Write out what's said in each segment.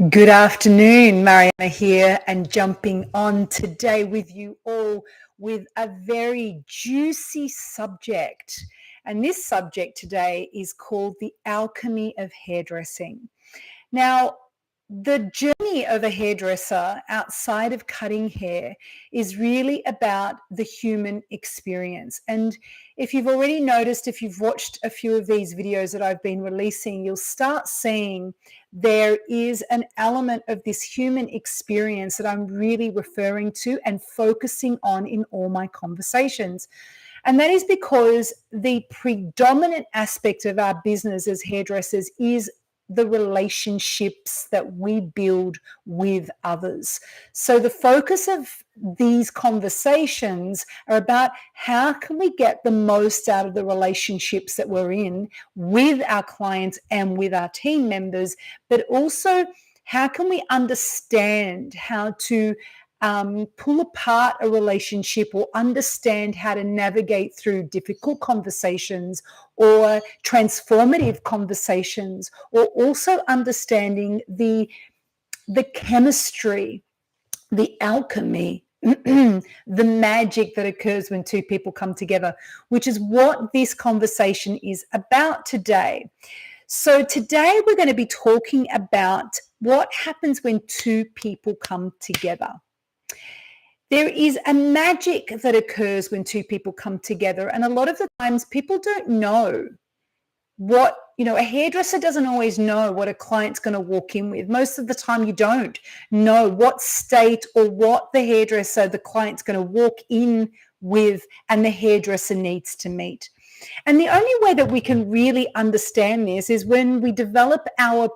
Good afternoon, Mariana here, and jumping on today with you all with a very juicy subject. And this subject today is called the alchemy of hairdressing. Now, the journey of a hairdresser outside of cutting hair is really about the human experience. And if you've already noticed, if you've watched a few of these videos that I've been releasing, you'll start seeing there is an element of this human experience that I'm really referring to and focusing on in all my conversations. And that is because the predominant aspect of our business as hairdressers is the relationships that we build with others. So the focus of these conversations are about how can we get the most out of the relationships that we're in with our clients and with our team members, but also how can we understand how to pull apart a relationship or understand how to navigate through difficult conversations or transformative conversations, or also understanding the chemistry, the alchemy, the magic that occurs when two people come together, which is what this conversation is about today. So today we're going to be talking about what happens when two people come together. There is a magic that occurs when two people come together. And a lot of the times people don't know what, a hairdresser doesn't always know what a client's going to walk in with. Most of the time you don't know what state or what the client's going to walk in with and the hairdresser needs to meet. And the only way that we can really understand this is when we develop our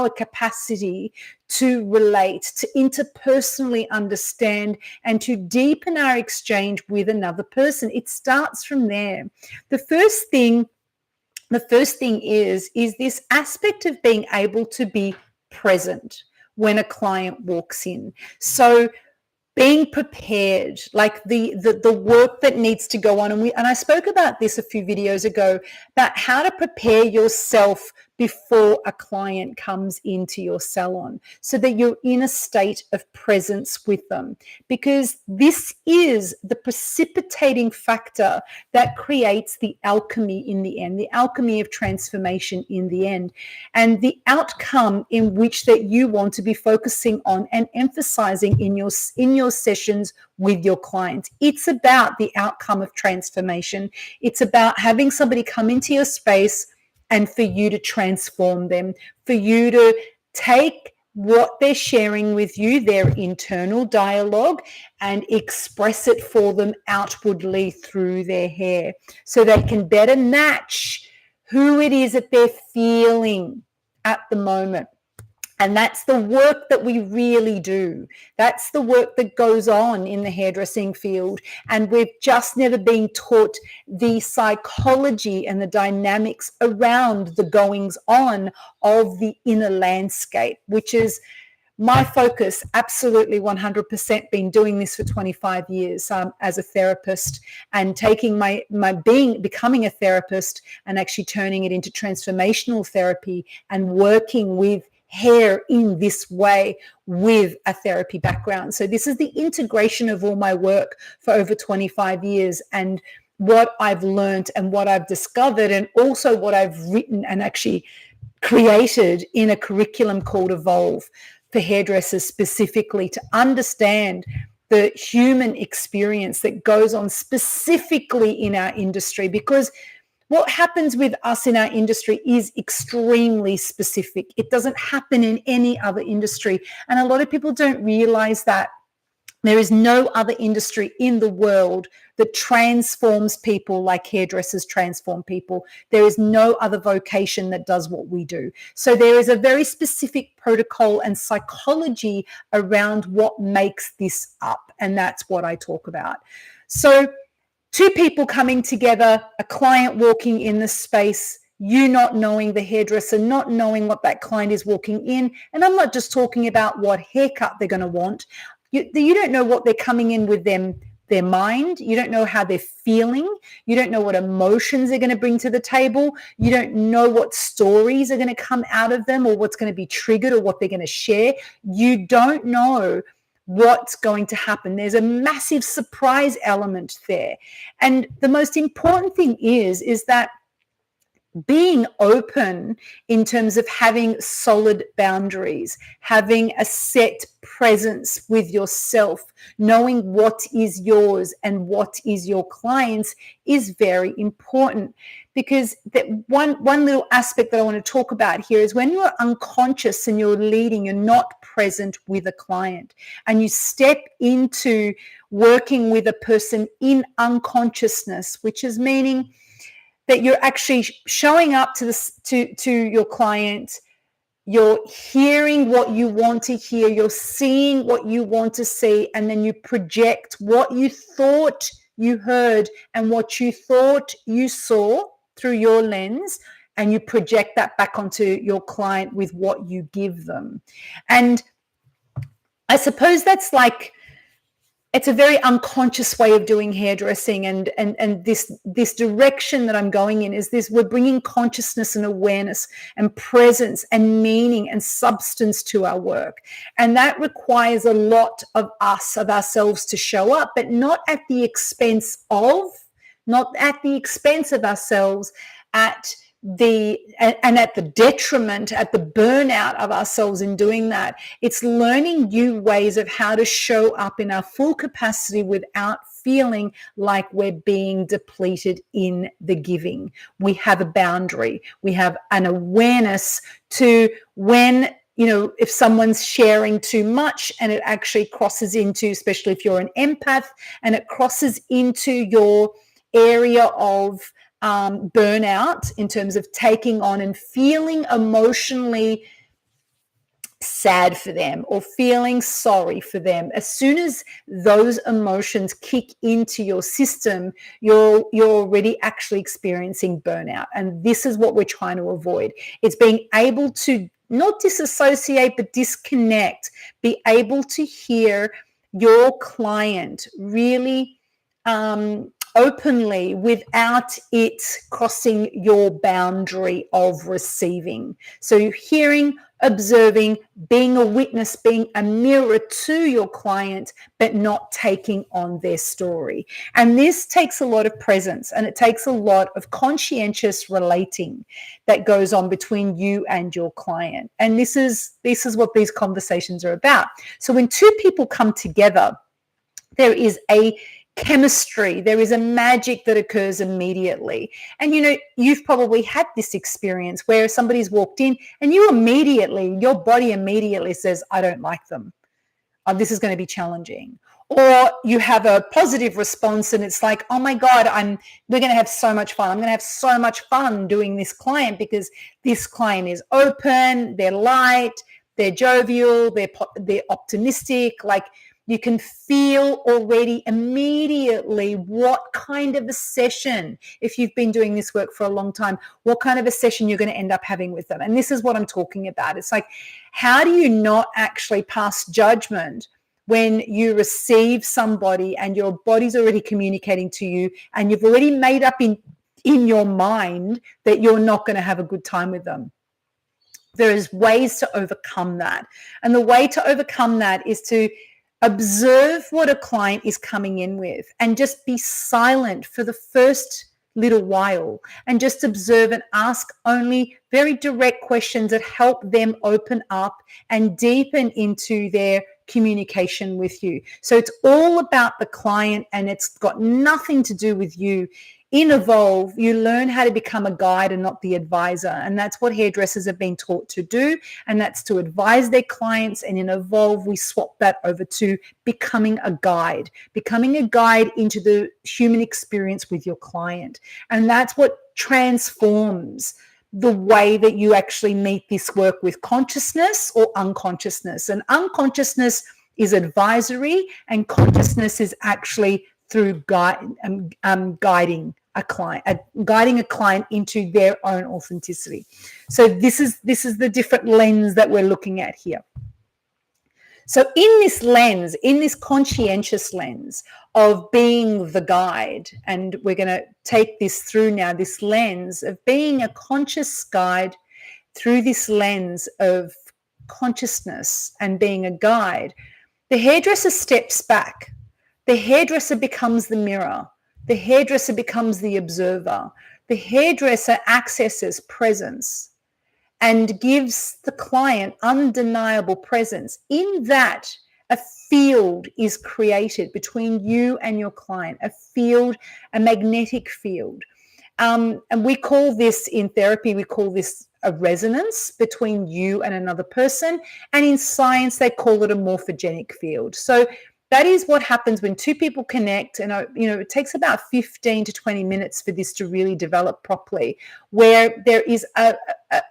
capacity to relate, to interpersonally understand, and to deepen our exchange with another person. It starts from there. The first thing is this aspect of being able to be present when a client walks in. So being prepared, like the work that needs to go on. And I spoke about this a few videos ago, about how to prepare yourself before a client comes into your salon so that you're in a state of presence with them, because this is the precipitating factor that creates the alchemy in the end, the alchemy of transformation in the end, and the outcome in which that you want to be focusing on and emphasizing in your sessions with your clients. It's about the outcome of transformation. It's about having somebody come into your space and for you to transform them, for you to take what they're sharing with you, their internal dialogue, and express it for them outwardly through their hair so they can better match who it is that they're feeling at the moment. And that's the work that we really do. That's the work that goes on in the hairdressing field. And we've just never been taught the psychology and the dynamics around the goings on of the inner landscape, which is my focus. Absolutely 100% been doing this for 25 years as a therapist, and taking my becoming a therapist and actually turning it into transformational therapy and working with hair in this way with a therapy background. So this is the integration of all my work for over 25 years, and what I've learned and what I've discovered, and also what I've written and actually created in a curriculum called Evolve for hairdressers, specifically to understand the human experience that goes on specifically in our industry, because what happens with us in our industry is extremely specific. It doesn't happen in any other industry. And a lot of people don't realize that there is no other industry in the world that transforms people like hairdressers transform people. There is no other vocation that does what we do. So there is a very specific protocol and psychology around what makes this up. And that's what I talk about. So two people coming together, a client walking in the space, you not knowing the hairdresser, not knowing what that client is walking in. And I'm not just talking about what haircut they're going to want. You don't know what they're coming in with their their mind. You don't know how they're feeling. You don't know what emotions they're going to bring to the table. You don't know what stories are going to come out of them or what's going to be triggered or what they're going to share. You don't know what's going to happen. There's a massive surprise element there. And the most important thing is that being open in terms of having solid boundaries, having a set presence with yourself, knowing what is yours and what is your client's is very important. Because that one little aspect that I want to talk about here is when you're unconscious and you're leading, you're not present with a client, and you step into working with a person in unconsciousness, which is meaning that you're actually showing up to your client, you're hearing what you want to hear, you're seeing what you want to see, and then you project what you thought you heard and what you thought you saw through your lens, and you project that back onto your client with what you give them. And I suppose that's like, it's a very unconscious way of doing hairdressing, and this direction that I'm going in is this: we're bringing consciousness and awareness and presence and meaning and substance to our work, and that requires a lot of ourselves to show up, but not at the expense of ourselves, at the detriment, at the burnout of ourselves in doing that. It's learning new ways of how to show up in our full capacity without feeling like we're being depleted in the giving. We have a boundary. We have an awareness to when, if someone's sharing too much and it actually crosses into, especially if you're an empath, and it crosses into your area of burnout in terms of taking on and feeling emotionally sad for them or feeling sorry for them. As soon as those emotions kick into your system, you're already actually experiencing burnout. And this is what we're trying to avoid. It's being able to not disassociate, but disconnect, be able to hear your client really openly without it crossing your boundary of receiving. So you're hearing, observing, being a witness, being a mirror to your client, but not taking on their story. And this takes a lot of presence, and it takes a lot of conscientious relating that goes on between you and your client. And this is what these conversations are about. So when two people come together, there is a chemistry, there is a magic that occurs immediately. And you've probably had this experience where somebody's walked in and your body immediately says, I don't like them. This is going to be challenging. Or you have a positive response and it's like, oh my God, we're going to have so much fun. I'm going to have so much fun doing this client because this client is open, they're light, they're jovial, they're optimistic. Like, you can feel already immediately what kind of a session, if you've been doing this work for a long time, what kind of a session you're going to end up having with them. And this is what I'm talking about. It's like, how do you not actually pass judgment when you receive somebody and your body's already communicating to you and you've already made up in your mind that you're not going to have a good time with them? There's ways to overcome that. And the way to overcome that is to observe what a client is coming in with and just be silent for the first little while and just observe and ask only very direct questions that help them open up and deepen into their communication with you. So it's all about the client and it's got nothing to do with you. In Evolve, you learn how to become a guide and not the advisor. And that's what hairdressers have been taught to do. And that's to advise their clients. And in Evolve, we swap that over to becoming a guide into the human experience with your client. And that's what transforms the way that you actually meet this work with consciousness or unconsciousness. And unconsciousness is advisory and consciousness is actually through guiding a client into their own authenticity. So this is the different lens that we're looking at here. So in this lens, in this conscientious lens of being the guide, and we're going to take this through now, this lens of being a conscious guide through this lens of consciousness and being a guide, the hairdresser steps back. The hairdresser becomes the mirror. The hairdresser becomes the observer. The hairdresser accesses presence and gives the client undeniable presence. In that, a field is created between you and your client, a field, a magnetic field. And we call this in therapy, we call this a resonance between you and another person. And in science, they call it a morphogenic field. So that is what happens when two people connect. And, it takes about 15 to 20 minutes for this to really develop properly, where there is a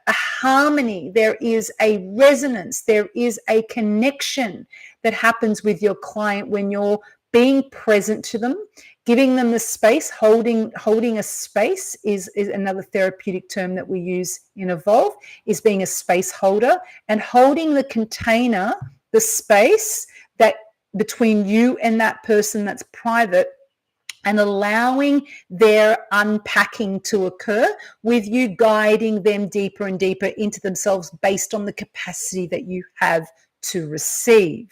harmony, there is a resonance, there is a connection that happens with your client when you're being present to them, giving them the space. Holding a space is another therapeutic term that we use in Evolve, is being a space holder, and holding the container, the space that between you and that person that's private, and allowing their unpacking to occur with you guiding them deeper and deeper into themselves based on the capacity that you have to receive.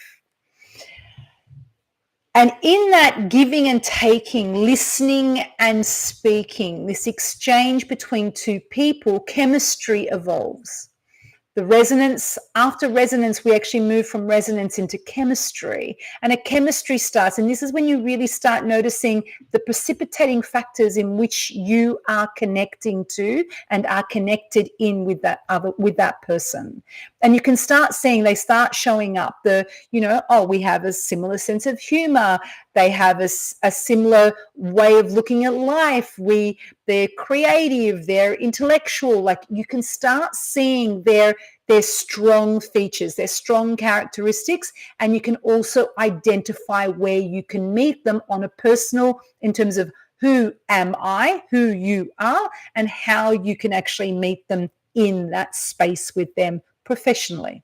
And in that giving and taking, listening and speaking, this exchange between two people, chemistry evolves. The resonance, after resonance, we actually move from resonance into chemistry, and a chemistry starts. And this is when you really start noticing the precipitating factors in which you are connecting to and are connected in with that person. And you can start seeing, they start showing up. We have a similar sense of humor. They have a similar way of looking at life. They're creative, they're intellectual. Like, you can start seeing their strong features, their strong characteristics, and you can also identify where you can meet them on a personal, in terms of who am I, who you are, and how you can actually meet them in that space with them professionally.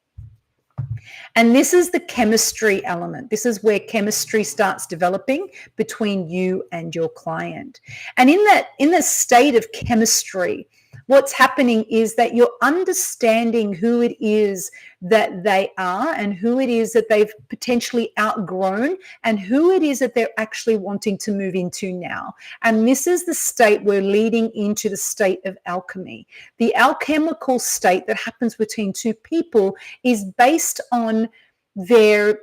And this is the chemistry element. This is where chemistry starts developing between you and your client. And in that state of chemistry, what's happening is that you're understanding who it is that they are, and who it is that they've potentially outgrown, and who it is that they're actually wanting to move into now. And this is the state we're leading into, the state of alchemy. The alchemical state that happens between two people is based on your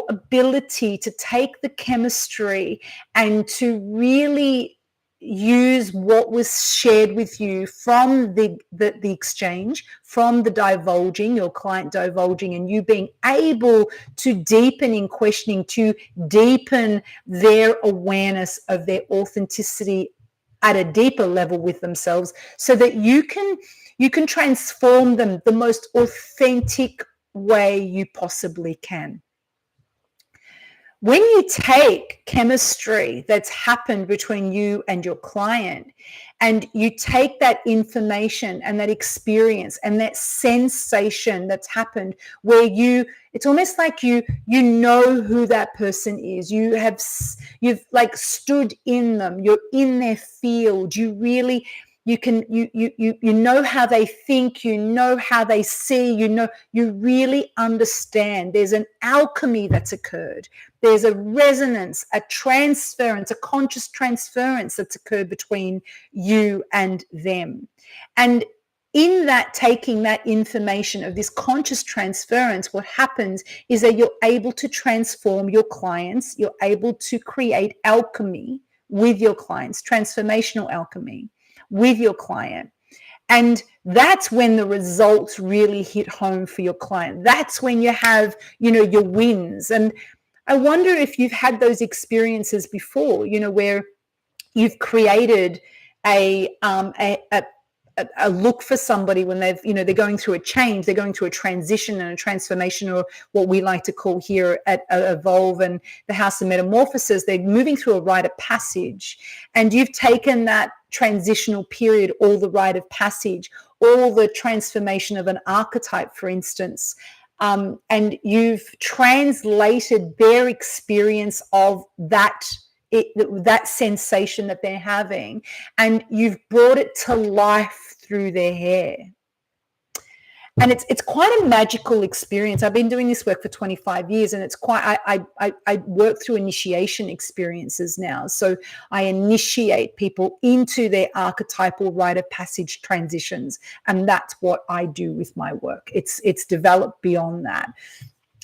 ability to take the chemistry and to really use what was shared with you from the exchange, from the divulging, your client divulging, and you being able to deepen in questioning, to deepen their awareness of their authenticity at a deeper level with themselves, so that you can transform them the most authentic way you possibly can. When you take chemistry that's happened between you and your client, and you take that information and that experience and that sensation that's happened, where it's almost like you know who that person is. You've like stood in them. You're in their field. You know how they think, you know how they see, you really understand. There's an alchemy that's occurred. There's a resonance, a transference, a conscious transference that's occurred between you and them. And in that, taking that information of this conscious transference, what happens is that you're able to transform your clients. You're able to create alchemy with your clients, transformational alchemy with your client. And that's when the results really hit home for your client. That's when you have, your wins. And I wonder if you've had those experiences before, where you've created a look for somebody when they're going through a change, they're going through a transition and a transformation, or what we like to call here at Evolve and the House of Metamorphosis, they're moving through a rite of passage, and you've taken that transitional period, all the rite of passage, all the transformation of an archetype, for instance, and you've translated their experience of that sensation that they're having, and you've brought it to life through their hair. And it's quite a magical experience. I've been doing this work for 25 years, and it's quite, I work through initiation experiences now. So I initiate people into their archetypal rite of passage transitions, and that's what I do with my work. It's developed beyond that.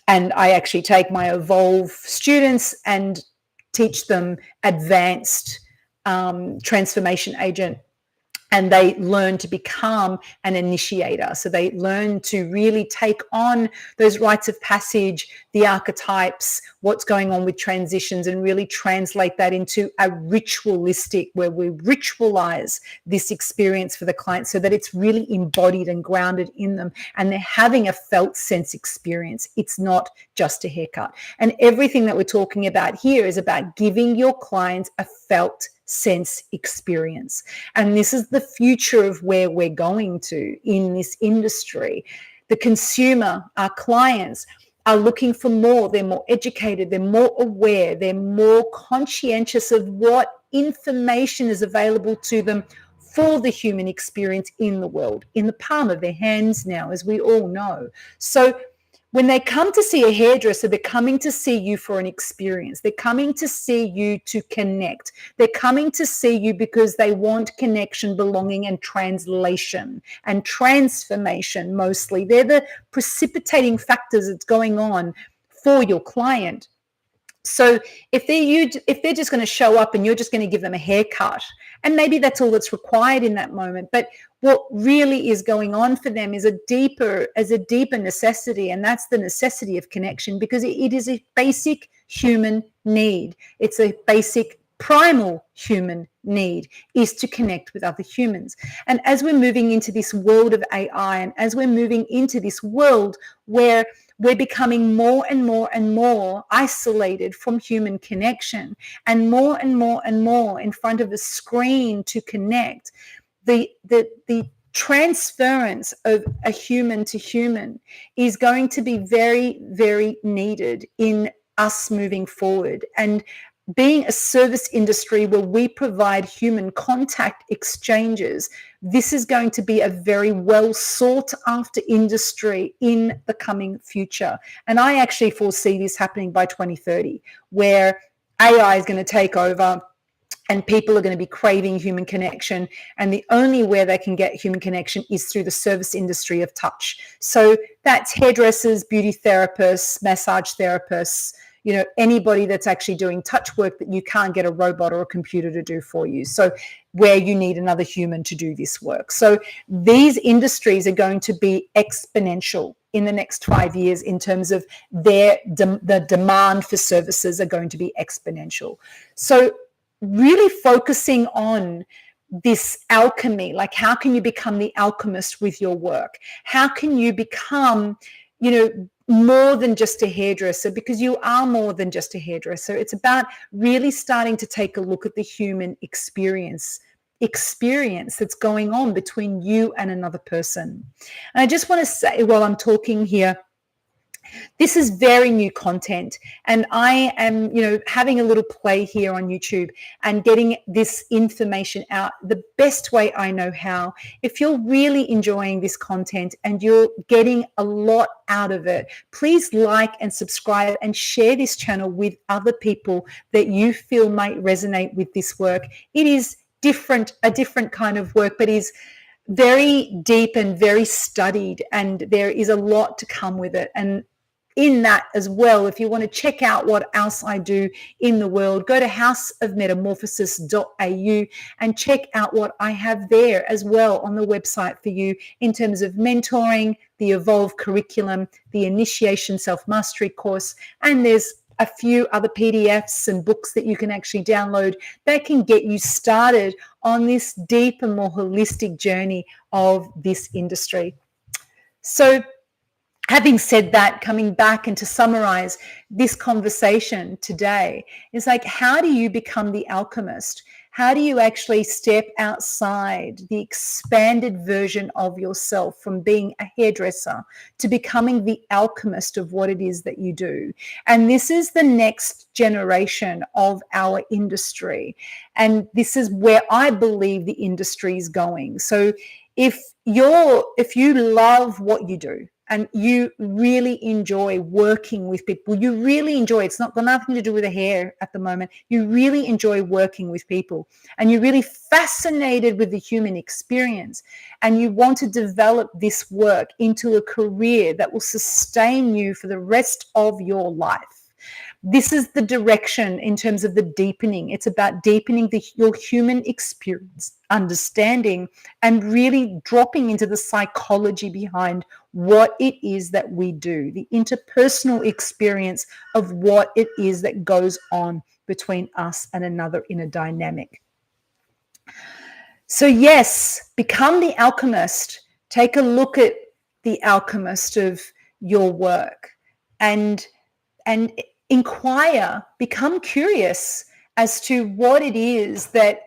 And I actually take my Evolve students and teach them advanced transformation agent, and they learn to become an initiator. So they learn to really take on those rites of passage, the archetypes, what's going on with transitions, and really translate that into a ritualistic, where we ritualize this experience for the client so that it's really embodied and grounded in them, and they're having a felt sense experience. It's not just a haircut. And everything that we're talking about here is about giving your clients a felt sense experience. And this is the future of where we're going to in this industry. The consumer, our clients, are looking for more. They're more educated, they're more aware, they're more conscientious of what information is available to them for the human experience in the world, in the palm of their hands now, as we all know. So when they come to see a hairdresser, they're coming to see you for an experience. They're coming to see you to connect. They're coming to see you because they want connection, belonging, and translation and transformation mostly. They're the precipitating factors that's going on for your client. So if they're just going to show up and you're just going to give them a haircut, and maybe that's all that's required in that moment, but what really is going on for them is a deeper necessity, and that's the necessity of connection, because it is a basic human need. It's a basic primal human need, is to connect with other humans. And as we're moving into this world of AI, and as we're moving into this world where we're becoming more and more and more isolated from human connection, and more in front of a screen to connect, the transference of a human to human is going to be very, very needed in us moving forward. And being a service industry where we provide human contact exchanges, this is going to be a very well sought after industry in the coming future. And I actually foresee this happening by 2030, where AI is going to take over and people are going to be craving human connection. And the only way they can get human connection is through the service industry of touch. So that's hairdressers, beauty therapists, massage therapists, anybody that's actually doing touch work that you can't get a robot or a computer to do for you. So where you need another human to do this work. So these industries are going to be exponential in the next 5 years in terms of the demand for services are going to be exponential. So really focusing on this alchemy, like how can you become the alchemist with your work? How can you become, more than just a hairdresser, because you are more than just a hairdresser. It's about really starting to take a look at the human experience that's going on between you and another person. And I just want to say, while I'm talking here, this is very new content, and I am, having a little play here on YouTube and getting this information out the best way I know how. If you're really enjoying this content and you're getting a lot out of it, please like and subscribe and share this channel with other people that you feel might resonate with this work. It is a different kind of work, but is very deep and very studied, and there is a lot to come with it. And in that as well, if you want to check out what else I do in the world, go to houseofmetamorphosis.au and check out what I have there as well on the website for you in terms of mentoring, the Evolve curriculum, the Initiation Self-Mastery course, and there's a few other PDFs and books that you can actually download that can get you started on this deep and more holistic journey of this industry. So having said that, coming back and to summarize this conversation today is like, how do you become the alchemist? How do you actually step outside the expanded version of yourself from being a hairdresser to becoming the alchemist of what it is that you do? And this is the next generation of our industry. And this is where I believe the industry is going. So if you love what you do, and you really enjoy working with people, you really enjoy, it's not got nothing to do with the hair at the moment, you really enjoy working with people, and you're really fascinated with the human experience, and you want to develop this work into a career that will sustain you for the rest of your life. This is the direction in terms of the deepening. It's about deepening your human experience, understanding, and really dropping into the psychology behind what it is that we do, the interpersonal experience of what it is that goes on between us and another in a dynamic. So yes, become the alchemist. Take a look at the alchemist of your work and inquire, become curious as to what it is that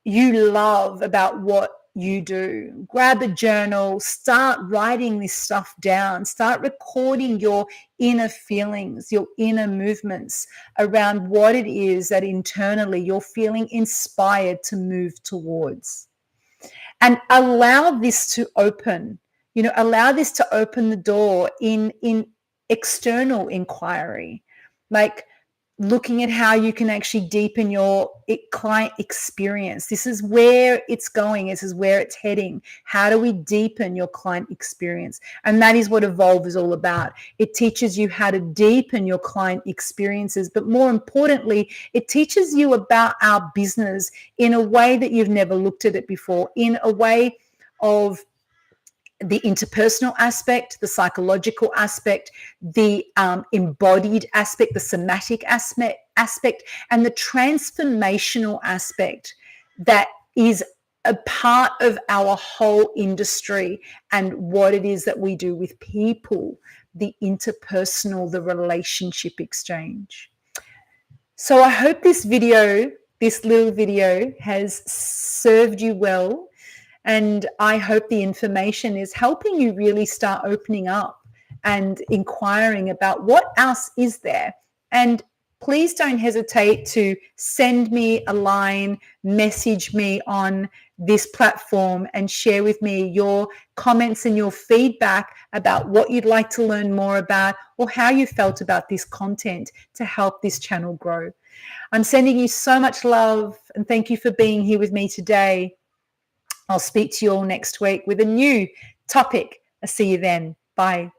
you love about what you do. Grab a journal, start writing this stuff down, start recording your inner feelings, your inner movements around what it is that internally you're feeling inspired to move towards. And allow this to open, allow this to open the door in external inquiry, like looking at how you can actually deepen your client experience. This is where it's going. This is where it's heading. How do we deepen your client experience? And that is what Evolve is all about. It teaches you how to deepen your client experiences, but more importantly, it teaches you about our business in a way that you've never looked at it before, in a way of the interpersonal aspect, the psychological aspect, the embodied aspect, the somatic aspect, and the transformational aspect that is a part of our whole industry and what it is that we do with people, the interpersonal, the relationship exchange. So I hope this little video has served you well. And I hope the information is helping you really start opening up and inquiring about what else is there. And please don't hesitate to send me a line, message me on this platform and share with me your comments and your feedback about what you'd like to learn more about or how you felt about this content to help this channel grow. I'm sending you so much love and thank you for being here with me today. I'll speak to you all next week with a new topic. I'll see you then. Bye.